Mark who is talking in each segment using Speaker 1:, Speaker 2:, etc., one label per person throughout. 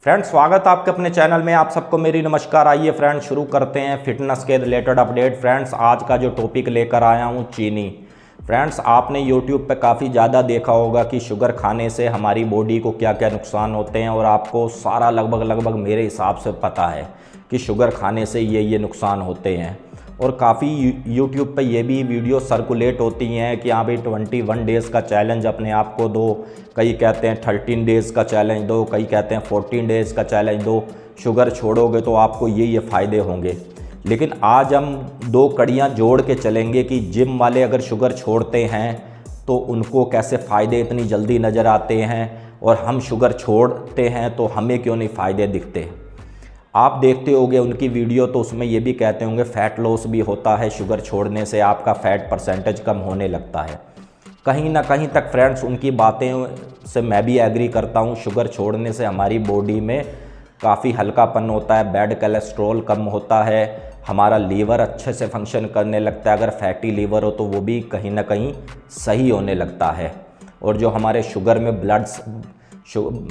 Speaker 1: Friends, स्वागत है आपके अपने चैनल में। आप सबको मेरी नमस्कार। आइए फ्रेंड्स, शुरू करते हैं फिटनेस के रिलेटेड अपडेट। फ्रेंड्स, आज का जो टॉपिक लेकर आया हूँ, चीनी। फ्रेंड्स, आपने यूट्यूब पे काफ़ी ज़्यादा देखा होगा कि शुगर खाने से हमारी बॉडी को क्या क्या नुकसान होते हैं, और आपको सारा लगभग मेरे हिसाब से पता है कि शुगर खाने से ये नुकसान होते हैं। और काफ़ी यूट्यूब पे ये भी वीडियो सर्कुलेट होती हैं कि हाँ भाई 21 डेज़ का चैलेंज अपने आप को दो, कई कहते हैं 13 डेज़ का चैलेंज दो, कई कहते हैं 14 डेज़ का चैलेंज दो, शुगर छोड़ोगे तो आपको ये फ़ायदे होंगे। लेकिन आज हम दो कड़ियाँ जोड़ के चलेंगे कि जिम वाले अगर शुगर छोड़ते हैं तो उनको कैसे फ़ायदे इतनी जल्दी नज़र आते हैं, और हम शुगर छोड़ते हैं तो हमें क्यों नहीं फ़ायदे दिखते। आप देखते होंगे उनकी वीडियो, तो उसमें ये भी कहते होंगे फ़ैट लॉस भी होता है, शुगर छोड़ने से आपका फ़ैट परसेंटेज कम होने लगता है। कहीं ना कहीं तक फ्रेंड्स उनकी बातें से मैं भी एग्री करता हूँ। शुगर छोड़ने से हमारी बॉडी में काफ़ी हल्कापन होता है, बैड कोलेस्ट्रॉल कम होता है, हमारा लीवर अच्छे से फंक्शन करने लगता है। अगर फैटी लीवर हो तो वो भी कहीं ना कहीं सही होने लगता है। और जो हमारे शुगर में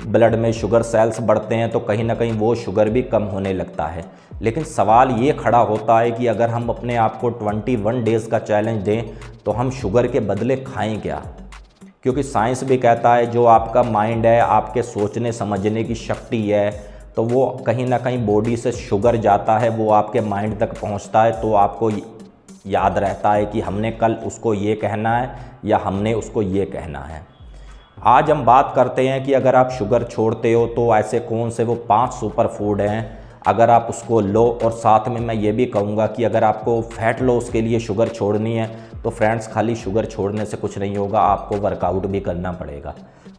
Speaker 1: ब्लड में शुगर सेल्स बढ़ते हैं तो कहीं ना कहीं वो शुगर भी कम होने लगता है। लेकिन सवाल ये खड़ा होता है कि अगर हम अपने आप को 21 डेज़ का चैलेंज दें तो हम शुगर के बदले खाएं क्या। क्योंकि साइंस भी कहता है जो आपका माइंड है, आपके सोचने समझने की शक्ति है, तो वो कहीं ना कहीं बॉडी से शुगर जाता है, वो आपके माइंड तक पहुंचता है, तो आपको याद रहता है कि हमने कल उसको ये कहना है या हमने उसको ये कहना है। आज हम बात करते हैं कि अगर आप शुगर छोड़ते हो तो ऐसे कौन से वो 5 सुपर फूड हैं, अगर आप उसको लो। और साथ में मैं ये भी कहूँगा कि अगर आपको फ़ैट लॉस के लिए शुगर छोड़नी है तो फ्रेंड्स, खाली शुगर छोड़ने से कुछ नहीं होगा, आपको वर्कआउट भी करना पड़ेगा,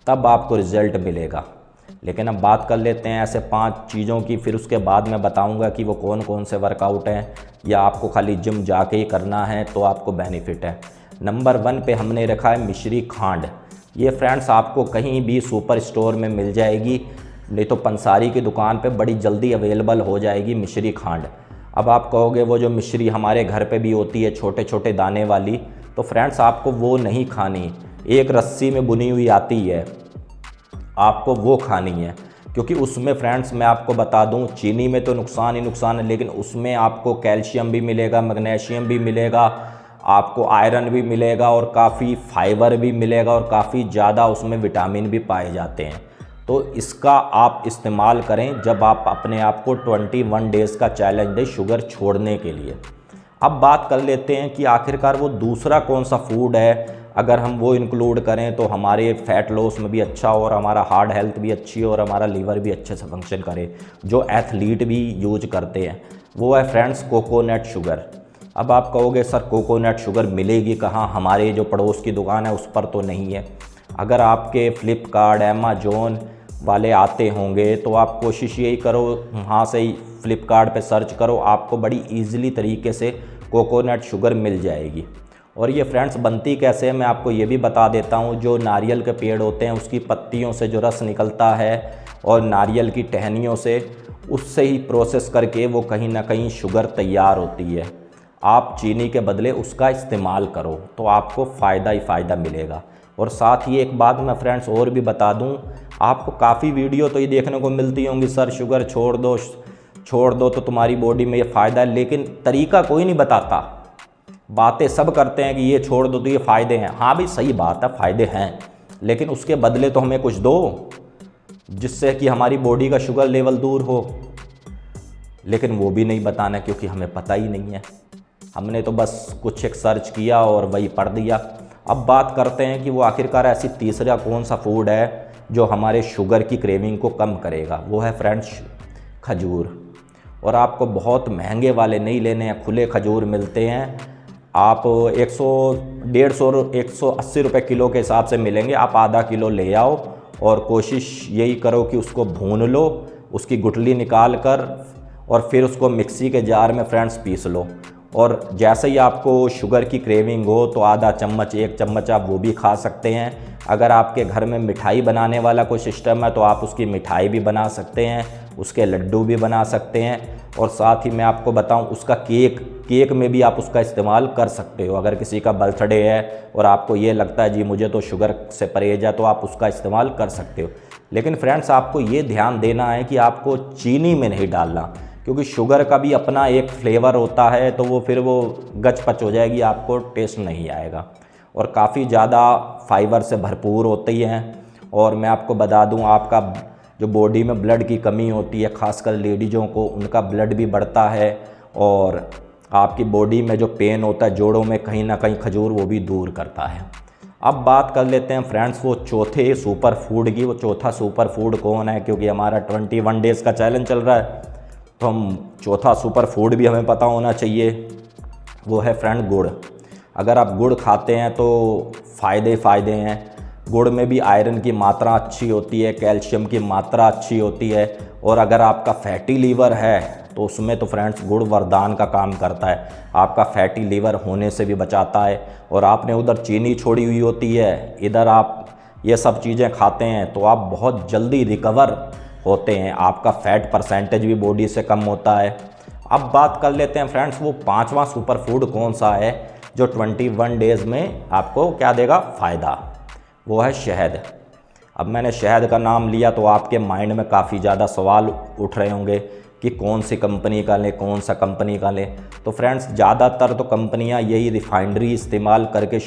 Speaker 1: तब आपको रिज़ल्ट मिलेगा। लेकिन अब बात कर लेते हैं ऐसे 5 चीज़ों की, फिर उसके बाद मैं बताऊँगा कि वो कौन कौन से वर्कआउट हैं, या आपको खाली जिम जाके ही करना है तो आपको बेनिफिट है। नंबर 1 पे हमने रखा है मिश्री खांड। ये फ्रेंड्स आपको कहीं भी सुपर स्टोर में मिल जाएगी, नहीं तो पंसारी की दुकान पे बड़ी जल्दी अवेलेबल हो जाएगी मिश्री खांड। अब आप कहोगे वो जो मिश्री हमारे घर पे भी होती है छोटे छोटे दाने वाली, तो फ्रेंड्स आपको वो नहीं खानी। एक रस्सी में बुनी हुई आती है, आपको वो खानी है। क्योंकि उसमें फ्रेंड्स मैं आपको बता दूं, चीनी में तो नुकसान ही नुकसान है, लेकिन उसमें आपको कैल्शियम भी मिलेगा, मैग्नीशियम भी मिलेगा, आपको आयरन भी मिलेगा, और काफ़ी फाइबर भी मिलेगा, और काफ़ी ज़्यादा उसमें विटामिन भी पाए जाते हैं। तो इसका आप इस्तेमाल करें जब आप अपने आप को 21 डेज़ का चैलेंज दें शुगर छोड़ने के लिए। अब बात कर लेते हैं कि आखिरकार वो दूसरा कौन सा फूड है, अगर हम वो इंक्लूड करें तो हमारे फ़ैट लॉस में भी अच्छा हो, और हमारा हार्ट हेल्थ भी अच्छी हो, और हमारा लीवर भी अच्छे से फंक्शन करे, जो एथलीट भी यूज करते हैं। वो है फ्रेंड्स कोकोनट शुगर। अब आप कहोगे सर कोकोनट शुगर मिलेगी कहाँ, हमारे जो पड़ोस की दुकान है उस पर तो नहीं है। अगर आपके फ्लिपकार्ट अमेजोन वाले आते होंगे तो आप कोशिश यही करो, वहाँ से ही फ्लिपकार्ट पे सर्च करो, आपको बड़ी ईजिली तरीके से कोकोनट शुगर मिल जाएगी। और ये फ्रेंड्स बनती कैसे है मैं आपको ये भी बता देता हूँ। जो नारियल के पेड़ होते हैं उसकी पत्तियों से जो रस निकलता है, और नारियल की टहनियों से, उससे ही प्रोसेस करके वो कहीं ना कहीं शुगर तैयार होती है। आप चीनी के बदले उसका इस्तेमाल करो तो आपको फ़ायदा ही फ़ायदा मिलेगा। और साथ ही एक बात मैं फ्रेंड्स और भी बता दूं, आपको काफ़ी वीडियो तो ये देखने को मिलती होंगी, सर शुगर छोड़ दो तो तुम्हारी बॉडी में ये फ़ायदा है, लेकिन तरीका कोई नहीं बताता। बातें सब करते हैं कि ये छोड़ दो तो ये फ़ायदे हैं। हाँ भी सही बात है, फ़ायदे हैं, लेकिन उसके बदले तो हमें कुछ दो जिससे कि हमारी बॉडी का शुगर लेवल दूर हो। लेकिन वो भी नहीं बताना, क्योंकि हमें पता ही नहीं है। हमने तो बस कुछ एक सर्च किया और वही पढ़ दिया। अब बात करते हैं कि वो आखिरकार ऐसी तीसरा कौन सा फूड है जो हमारे शुगर की क्रेविंग को कम करेगा। वो है फ्रेंड्स खजूर। और आपको बहुत महंगे वाले नहीं लेने हैं, खुले खजूर मिलते हैं, आप 100, 150, 180 रुपये किलो के हिसाब से मिलेंगे। आप आधा किलो ले आओ, और कोशिश यही करो कि उसको भून लो, उसकी गुठली निकाल कर, और फिर उसको मिक्सी के जार में फ्रेंड्स पीस लो। और जैसे ही आपको शुगर की क्रेविंग हो तो आधा चम्मच 1 चम्मच आप वो भी खा सकते हैं। अगर आपके घर में मिठाई बनाने वाला कोई सिस्टम है तो आप उसकी मिठाई भी बना सकते हैं, उसके लड्डू भी बना सकते हैं। और साथ ही मैं आपको बताऊं, उसका केक केक में भी आप उसका इस्तेमाल कर सकते हो। अगर किसी का बर्थडे है और आपको ये लगता है जी मुझे तो शुगर से परहेज है, तो आप उसका इस्तेमाल कर सकते हो। लेकिन फ्रेंड्स आपको ये ध्यान देना है कि आपको चीनी में नहीं डालना, क्योंकि शुगर का भी अपना एक फ्लेवर होता है, तो वो फिर वो गचपच हो जाएगी, आपको टेस्ट नहीं आएगा। और काफ़ी ज़्यादा फाइबर से भरपूर होती हैं। और मैं आपको बता दूं, आपका जो बॉडी में ब्लड की कमी होती है, ख़ासकर लेडीज़ों को, उनका ब्लड भी बढ़ता है। और आपकी बॉडी में जो पेन होता है जोड़ों में, कहीं ना कहीं खजूर वो भी दूर करता है। अब बात कर लेते हैं फ्रेंड्स वो चौथे सुपर फूड की। वो चौथा सुपर फूड कौन है, क्योंकि हमारा 21 डेज़ का चैलेंज चल रहा है, तो हम चौथा सुपर फूड भी हमें पता होना चाहिए। वो है फ्रेंड गुड़। अगर आप गुड़ खाते हैं तो फ़ायदे हैं। गुड़ में भी आयरन की मात्रा अच्छी होती है, कैल्शियम की मात्रा अच्छी होती है। और अगर आपका फैटी लीवर है तो उसमें तो फ्रेंड्स गुड़ वरदान का काम करता है, आपका फैटी लीवर होने से भी बचाता है। और आपने उधर चीनी छोड़ी हुई होती है, इधर आप ये सब चीज़ें खाते हैं, तो आप बहुत जल्दी रिकवर होते हैं, आपका फैट परसेंटेज भी बॉडी से कम होता है। अब बात कर लेते हैं फ्रेंड्स वो पांचवा सुपर फूड कौन सा है जो 21 डेज़ में आपको क्या देगा फ़ायदा। वो है शहद। अब मैंने शहद का नाम लिया तो आपके माइंड में काफ़ी ज़्यादा सवाल उठ रहे होंगे कि कौन सी कंपनी का लें, कौन सा कंपनी का लें। तो फ्रेंड्स ज़्यादातर तो कंपनियां यही रिफाइनरी इस्तेमाल करके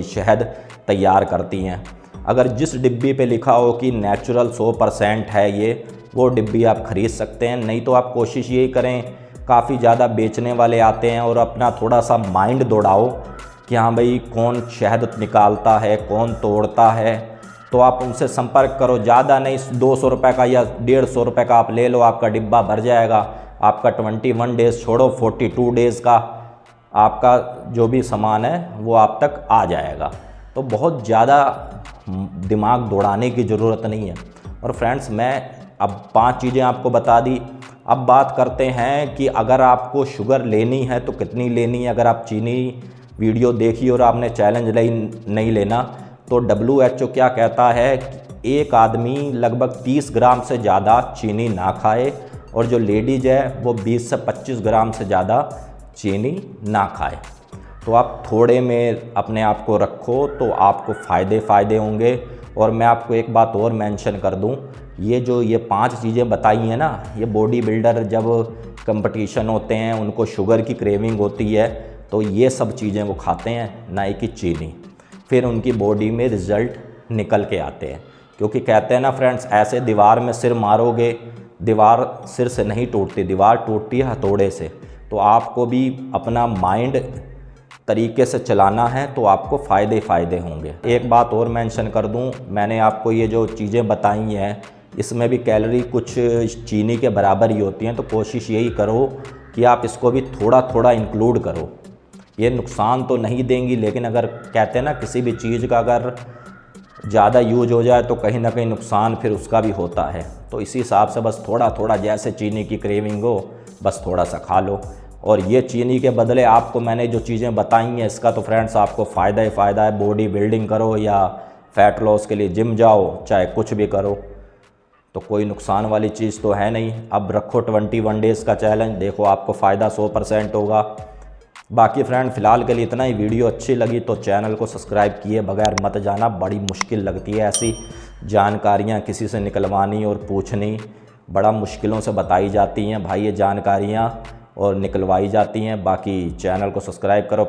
Speaker 1: शहद तैयार करती हैं। अगर जिस डिब्बी पे लिखा हो कि नेचुरल 100% है ये, वो डिब्बी आप ख़रीद सकते हैं। नहीं तो आप कोशिश यही करें, काफ़ी ज़्यादा बेचने वाले आते हैं और अपना थोड़ा सा माइंड दौड़ाओ कि हाँ भाई कौन शहद निकालता है, कौन तोड़ता है, तो आप उनसे संपर्क करो। ज़्यादा नहीं, 200 रुपये का या 150 रुपये का आप ले लो, आपका डिब्बा भर जाएगा। आपका 21 डेज़ छोड़ो, 42 डेज़ का आपका जो भी सामान है वो आप तक आ जाएगा। तो बहुत ज़्यादा दिमाग दौड़ाने की ज़रूरत नहीं है। और फ्रेंड्स मैं अब 5 चीज़ें आपको बता दी। अब बात करते हैं कि अगर आपको शुगर लेनी है तो कितनी लेनी है। अगर आप चीनी वीडियो देखी और आपने चैलेंज नहीं लेना, तो WHO क्या कहता है कि एक आदमी लगभग 30 ग्राम से ज़्यादा चीनी ना खाए, और जो लेडीज़ है वो 20 से 25 ग्राम से ज़्यादा चीनी ना खाए। तो आप थोड़े में अपने आप को रखो तो आपको फ़ायदे होंगे। और मैं आपको एक बात और मेंशन कर दूं, ये 5 चीज़ें बताई हैं ना, ये बॉडी बिल्डर जब कंपटीशन होते हैं उनको शुगर की क्रेविंग होती है तो ये सब चीज़ें वो खाते हैं, ना कि चीनी। फिर उनकी बॉडी में रिज़ल्ट निकल के आते हैं। क्योंकि कहते हैं ना फ्रेंड्स, ऐसे दीवार में सिर मारोगे, दीवार सिर से नहीं टूटती, दीवार टूटती है हथौड़े से। तो आपको भी अपना माइंड तरीके से चलाना है तो आपको फ़ायदे होंगे। एक बात और मेंशन कर दूं, मैंने आपको ये जो चीज़ें बताई हैं इसमें भी कैलोरी कुछ चीनी के बराबर ही होती हैं। तो कोशिश यही करो कि आप इसको भी थोड़ा थोड़ा इंक्लूड करो। ये नुकसान तो नहीं देंगी, लेकिन अगर कहते हैं ना किसी भी चीज़ का अगर ज़्यादा यूज हो जाए तो कहीं ना कहीं नुकसान फिर उसका भी होता है। तो इसी हिसाब से बस थोड़ा थोड़ा, जैसे चीनी की क्रेविंग हो बस थोड़ा सा खा लो। और ये चीनी के बदले आपको मैंने जो चीज़ें बताई हैं इसका तो फ्रेंड्स आपको फ़ायदा ही फ़ायदा है। बॉडी बिल्डिंग करो या फैट लॉस के लिए जिम जाओ, चाहे कुछ भी करो, तो कोई नुकसान वाली चीज़ तो है नहीं। अब रखो 21 डेज़ का चैलेंज, देखो आपको फ़ायदा 100% होगा। बाकी फ्रेंड फ़िलहाल के लिए इतना ही। वीडियो अच्छी लगी तो चैनल को सब्सक्राइब किए बगैर मत जाना। बड़ी मुश्किल लगती है ऐसी जानकारियाँ किसी से निकलवानी और पूछनी, बड़ा मुश्किलों से बताई जाती हैं भाई ये जानकारियाँ और निकलवाई जाती हैं। बाकी चैनल को सब्सक्राइब करो।